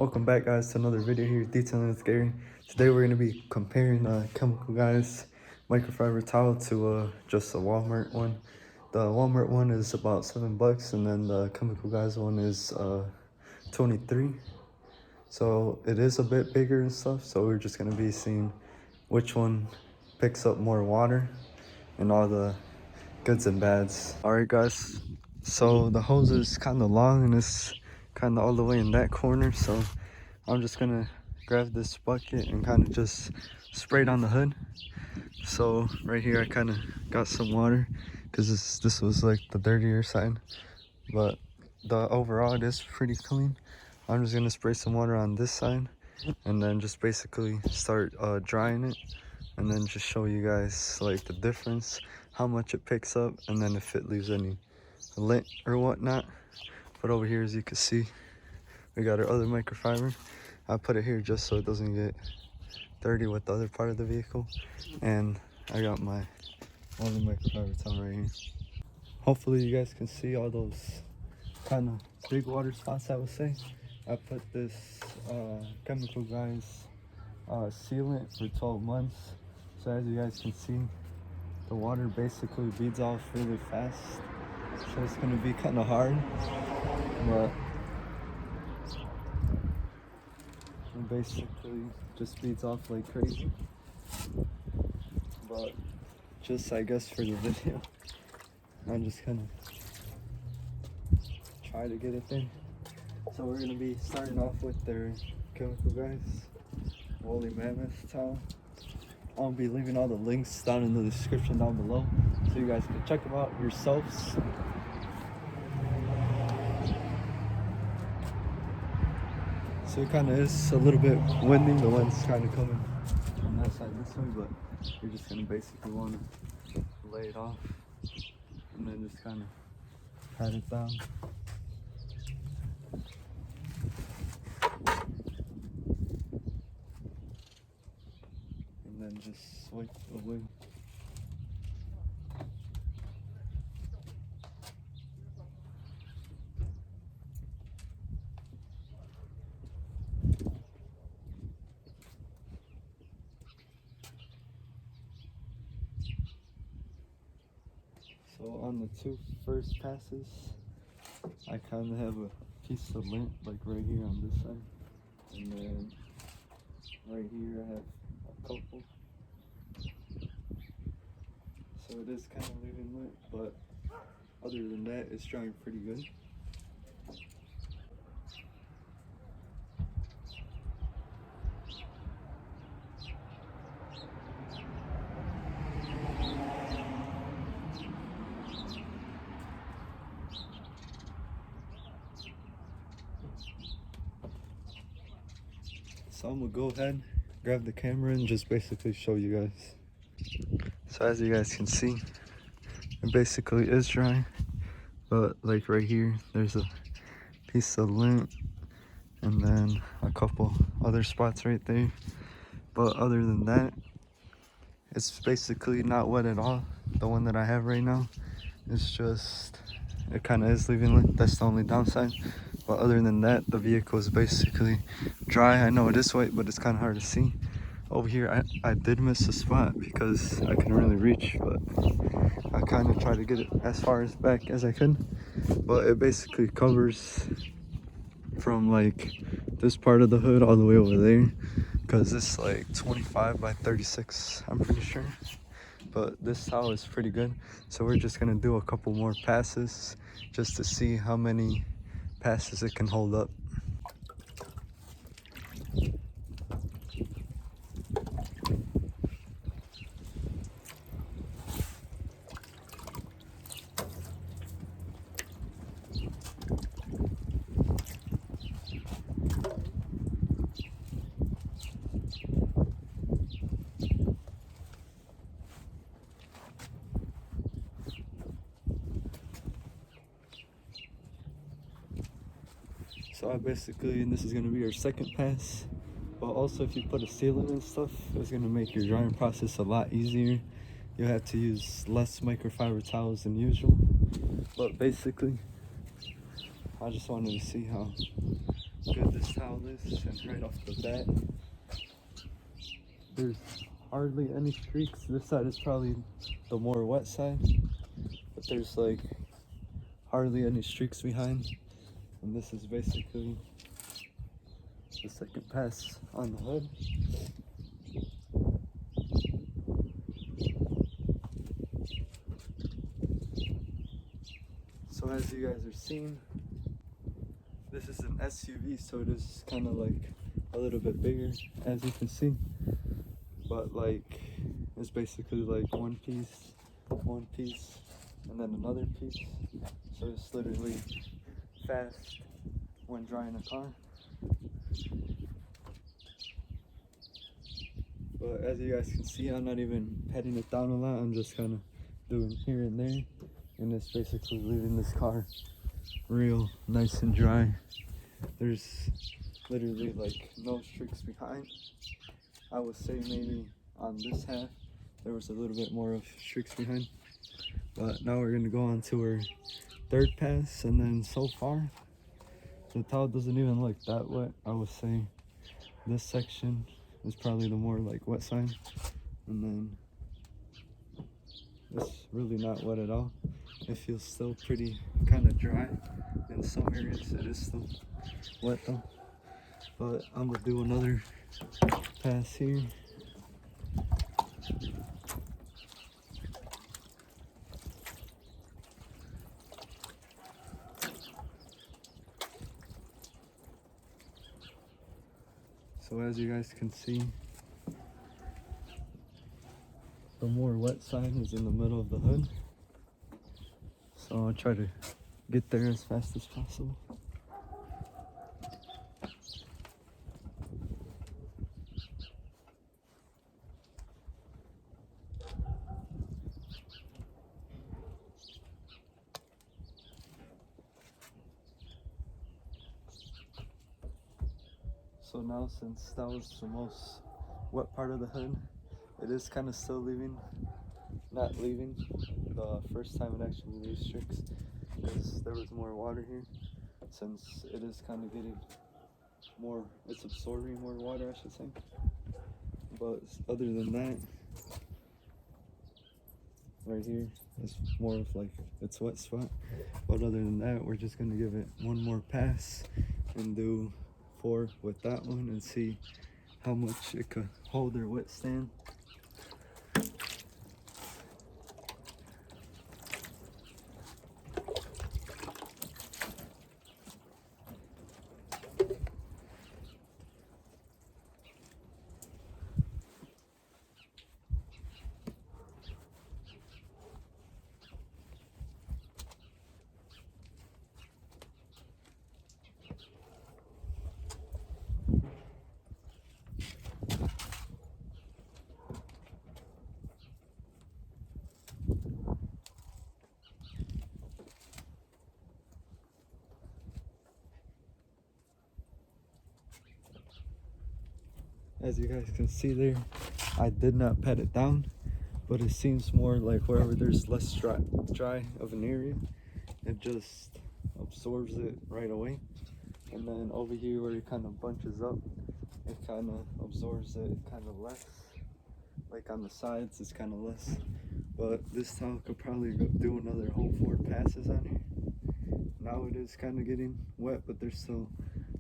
Welcome back, guys, to another video here, Detailing with Gary. Today we're going to be comparing Chemical Guys microfiber towel to just a Walmart one. The Walmart one is about $7, and then the Chemical Guys one is 23. So it is a bit bigger and stuff. So we're just going to be seeing which one picks up more water and all the goods and bads. All right, guys. So the hose is kind of long and it's kind of all the way in that corner. So I'm just gonna grab this bucket and kind of just spray it on the hood. So right here I kind of got some water because this was like the dirtier side, but the overall it is pretty clean. I'm just gonna spray some water on this side and then just basically start drying it, and then just show you guys like the difference, how much it picks up, and then if it leaves any lint or whatnot. But over here, as you can see, we got our other microfiber. I put it here just so it doesn't get dirty with the other part of the vehicle. And I got my other microfiber towel right here. Hopefully you guys can see all those kind of big water spots, I would say. I put this Chemical Guys sealant for 12 months. So as you guys can see, the water basically beads off really fast. So it's going to be kind of hard, but it basically just beads off like crazy. But just, I guess, for the video, I'm just gonna try to get it there. So we're gonna be starting off with their Chemical Guys woolly mammoth towel. I'll be leaving all the links down in the description down below, so you guys can check them out yourselves. So it kind of is a little bit windy. The wind's kind of coming from that side this way, but you're just gonna basically want to lay it off and then just kind of pat it down. And then just swipe away. So on the two first passes, I kind of have a piece of lint like right here on this side, and then right here I have a couple. So it is kind of leaving lint, but other than that, it's drying pretty good. So I'm gonna go ahead, grab the camera, and just basically show you guys. So as you guys can see, it basically is dry, but like right here, there's a piece of lint and then a couple other spots right there. But other than that, it's basically not wet at all. The one that I have right now, it's just, it kind of is leaving lint. That's the only downside. But other than that, the vehicle is basically dry. I know it is white, but it's kind of hard to see. Over here, I did miss a spot because I couldn't really reach, but I kind of tried to get it as far as back as I could. But it basically covers from like this part of the hood all the way over there, because it's like 25 by 36, I'm pretty sure. But this towel is pretty good, so we're just gonna do a couple more passes just to see how many passes it can hold up. So I basically, and this is gonna be our second pass, but also if you put a sealant and stuff, it's gonna make your drying process a lot easier. You'll have to use less microfiber towels than usual. But basically, I just wanted to see how good this towel is, and right off the bat, there's hardly any streaks. This side is probably the more wet side, but there's like hardly any streaks behind. And this is basically the second pass on the hood. So as you guys are seeing, this is an SUV, so it is kind of like a little bit bigger, as you can see. But like, it's basically like one piece, and then another piece. So it's literally fast when drying a car. But as you guys can see, I'm not even patting it down a lot. I'm just kind of doing here and there. And it's basically leaving this car real nice and dry. There's literally like no streaks behind. I would say maybe on this half there was a little bit more of streaks behind. But now we're gonna go on to our third pass, and then so far the towel doesn't even look that wet. I would say this section is probably the more like wet side, and then it's really not wet at all. It feels still pretty kind of dry. In some areas it is still wet though. But I'm gonna do another pass here. So as you guys can see, the more wet side is in the middle of the hood. So I'll try to get there as fast as possible. So now, since that was the most wet part of the hood, it is kind of still not leaving the first time it actually leaves streaks, because there was more water here. Since it is kind of getting more, it's absorbing more water, I should say. But other than that, right here is more of like its wet spot. But other than that, we're just gonna give it one more pass and do 4 with that one and see how much it could hold or withstand. As you guys can see there, I did not pat it down, but it seems more like wherever there's less dry of an area, it just absorbs it right away. And then over here where it kind of bunches up, it kind of absorbs it kind of less. Like on the sides, it's kind of less. But this towel could probably do another whole 4 passes on here. Now it is kind of getting wet, but there's still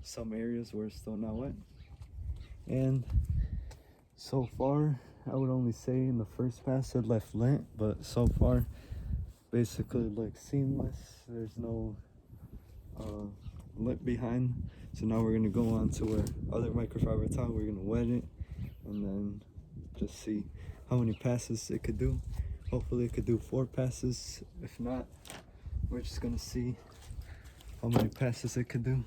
some areas where it's still not wet. And so far, I would only say in the first pass it left lint, but so far, basically like seamless. There's no lint behind. So now we're gonna go on to our other microfiber towel. We're gonna wet it and then just see how many passes it could do. Hopefully it could do 4 passes. If not, we're just gonna see how many passes it could do.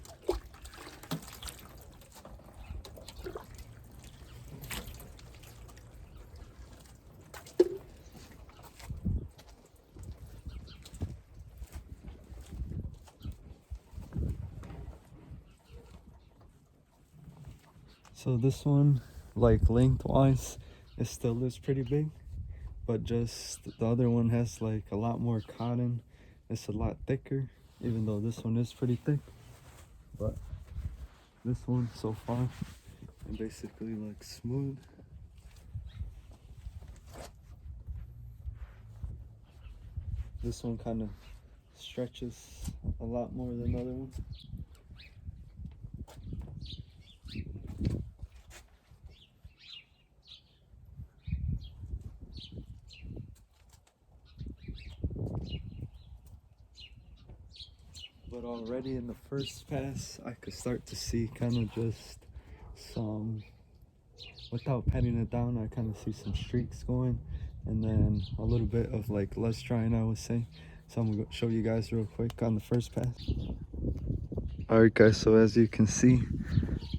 So this one, like lengthwise, it still is pretty big, but just the other one has like a lot more cotton. It's a lot thicker, even though this one is pretty thick. But this one so far, and basically like smooth. This one kind of stretches a lot more than the other one. But already in the first pass, I could start to see kind of just some, without patting it down, I kind of see some streaks going, and then a little bit of like less drying, I would say. So I'm gonna show you guys real quick on the first pass. Alright guys, so as you can see,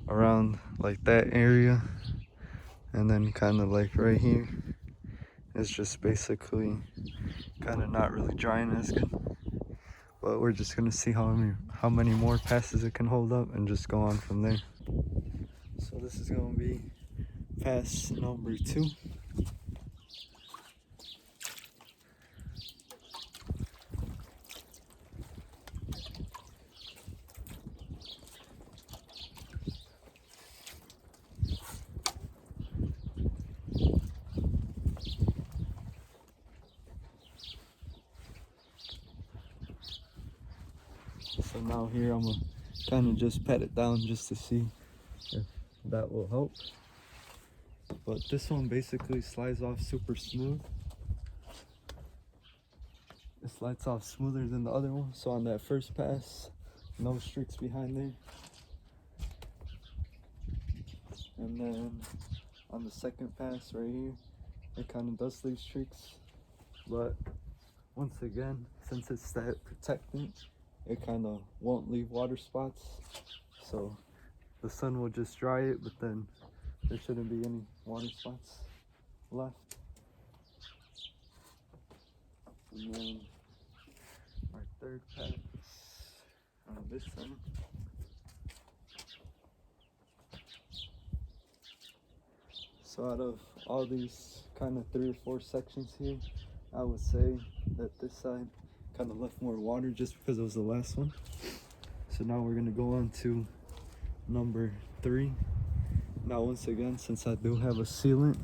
around like that area, and then kind of like right here, it's just basically kind of not really drying as good. But we're just gonna see how many more passes it can hold up and just go on from there. So this is gonna be pass number 2. So now here I'm gonna kind of just pat it down just to see if that will help. But this one basically slides off super smooth. It slides off smoother than the other one. So on that first pass, no streaks behind there. And then on the second pass right here, it kind of does leave streaks. But once again, since it's that protectant, it kind of won't leave water spots. So the sun will just dry it, but then there shouldn't be any water spots left. And then our third pass on this side. So out of all these kind of 3 or 4 sections here, I would say that this side kind of left more water just because it was the last one. So now we're gonna go on to number 3. Now once again, since I do have a sealant,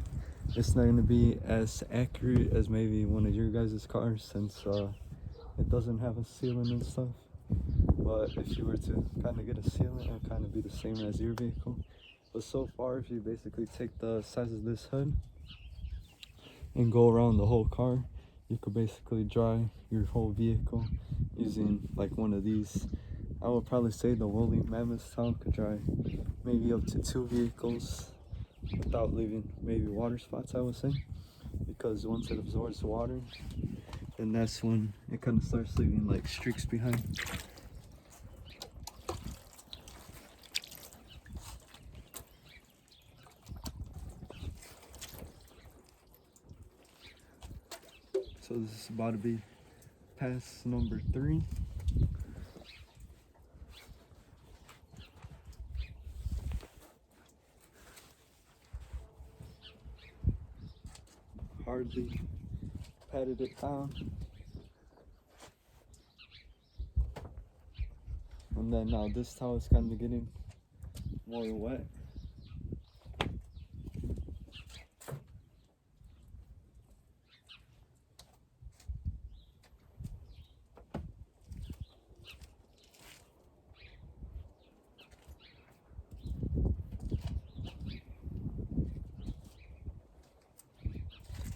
it's not gonna be as accurate as maybe one of your guys' cars, since it doesn't have a sealant and stuff. But if you were to kind of get a sealant, it would kind of be the same as your vehicle. But so far, if you basically take the size of this hood and go around the whole car, you could basically dry your whole vehicle using like one of these. I would probably say the woolly mammoth towel could dry maybe up to 2 vehicles without leaving maybe water spots, I would say. Because once it absorbs water, then that's when it kind of starts leaving like streaks behind. So this is about to be pass number 3. Hardly patted it down. And then now this towel is kind of getting more wet.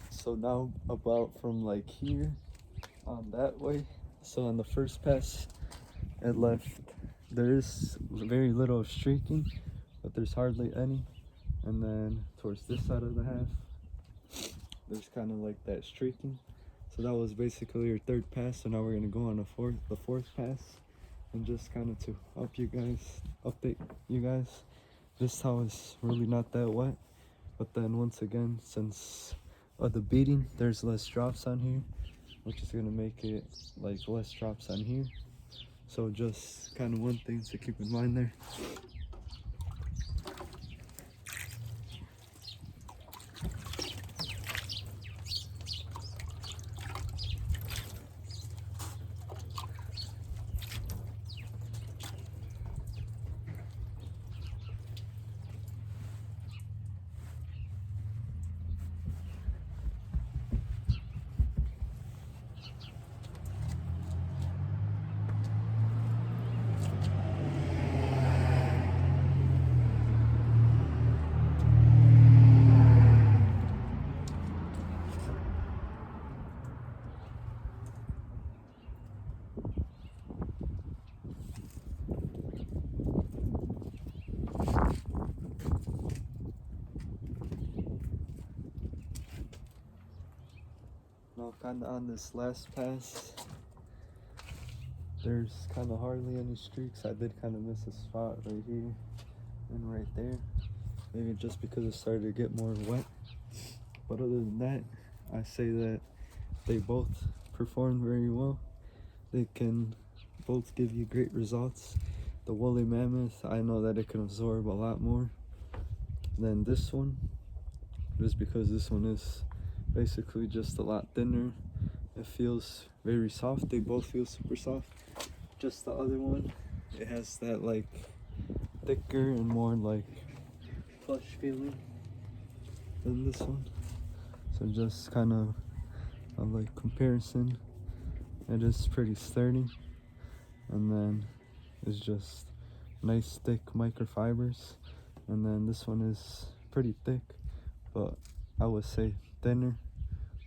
So now about from like here on that way. So on the first pass, it left, there is very little streaking, but there's hardly any. And then towards this side of the half, there's kind of like that streaking. So that was basically your third pass. So now we're gonna go on the fourth pass, and just kind of to update you guys. This towel is really not that wet, but then once again, since the beading, there's less drops on here, which is gonna make it like less drops on here. So just kind of one thing to keep in mind there. Now kind of on this last pass, there's kind of hardly any streaks. I did kind of miss a spot right here and right there. Maybe just because it started to get more wet. But other than that, I say that they both performed very well. They can both give you great results. The woolly mammoth, I know that it can absorb a lot more than this one, just because this one is basically just a lot thinner. It feels very soft. They both feel super soft. Just the other one, it has that like thicker and more like plush feeling than this one. So just kind of a like comparison, it is pretty sturdy, and then it's just nice thick microfibers, and then this one is pretty thick, but I would say thinner,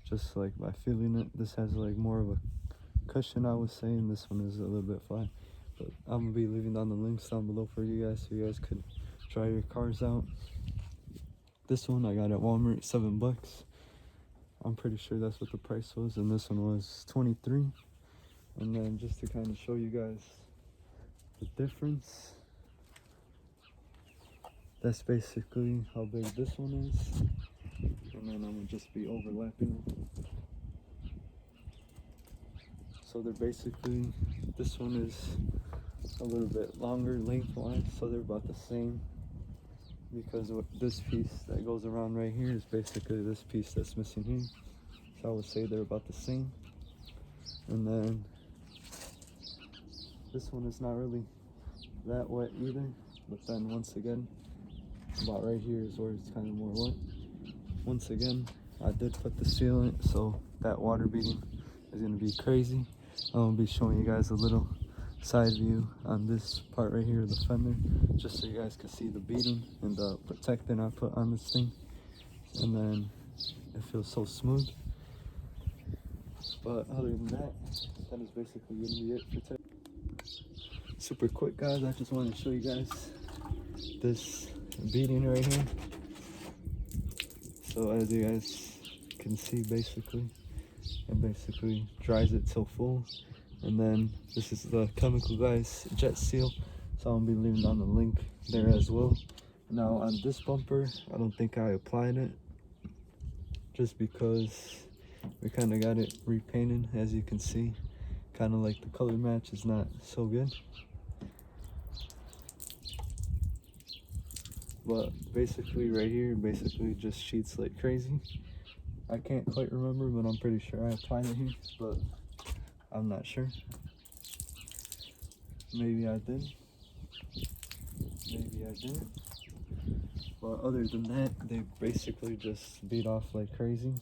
just like by feeling it. This has like more of a cushion, I would say, and this one is a little bit flat. But I'm gonna be leaving down the links down below for you guys, so you guys could try your cars out. This one I got at Walmart, $7. I'm pretty sure that's what the price was, and this one was 23. And then just to kind of show you guys the difference, that's basically how big this one is, and then I'm gonna just be overlapping them. So they're basically, this one is a little bit longer lengthwise, so they're about the same, because what this piece that goes around right here is basically this piece that's missing here. So I would say they're about the same. And then this one is not really that wet either, but then once again, about right here is where it's kind of more wet. Once again, I did put the sealant, so that water beading is going to be crazy. I'm going to be showing you guys a little side view on this part right here of the fender, just so you guys can see the beading and the protectant I put on this thing. And then it feels so smooth. But other than that, that is basically going to be it for today. Super quick, guys, I just wanted to show you guys this beading right here. So as you guys can see, basically it basically dries it till full. And then this is the Chemical Guys jet seal, so I'll be leaving down the link there as well. Now on this bumper, I don't think I applied it, just because we kind of got it repainted. As you can see, kind of like the color match is not so good. But basically right here, basically just sheets like crazy. I can't quite remember, but I'm pretty sure I applied it here, but I'm not sure. Maybe I did. Maybe I didn't. But other than that, they basically just beat off like crazy.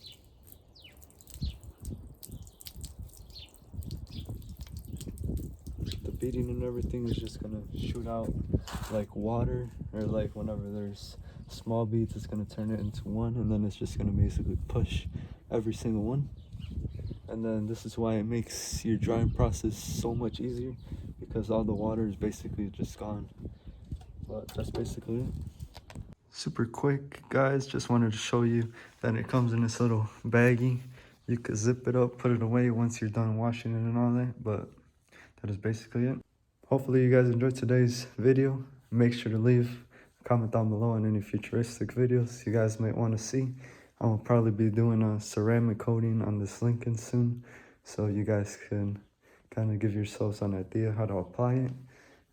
The beading and everything is just gonna shoot out like water, or like whenever there's small beads, it's gonna turn it into one, and then it's just gonna basically push every single one. And then this is why it makes your drying process so much easier, because all the water is basically just gone. But that's basically it. Super quick, guys, just wanted to show you that it comes in this little baggie. You could zip it up, put it away once you're done washing it and all that, but that is basically it. Hopefully you guys enjoyed today's video. Make sure to leave a comment down below on any futuristic videos you guys might want to see. I will probably be doing a ceramic coating on this Lincoln soon, so you guys can kind of give yourselves an idea how to apply it,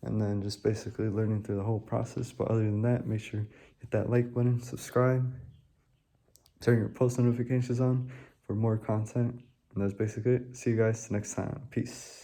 and then just basically learning through the whole process. But other than that, make sure hit that like button, subscribe, turn your post notifications on for more content, and that's basically it. See you guys next time. Peace.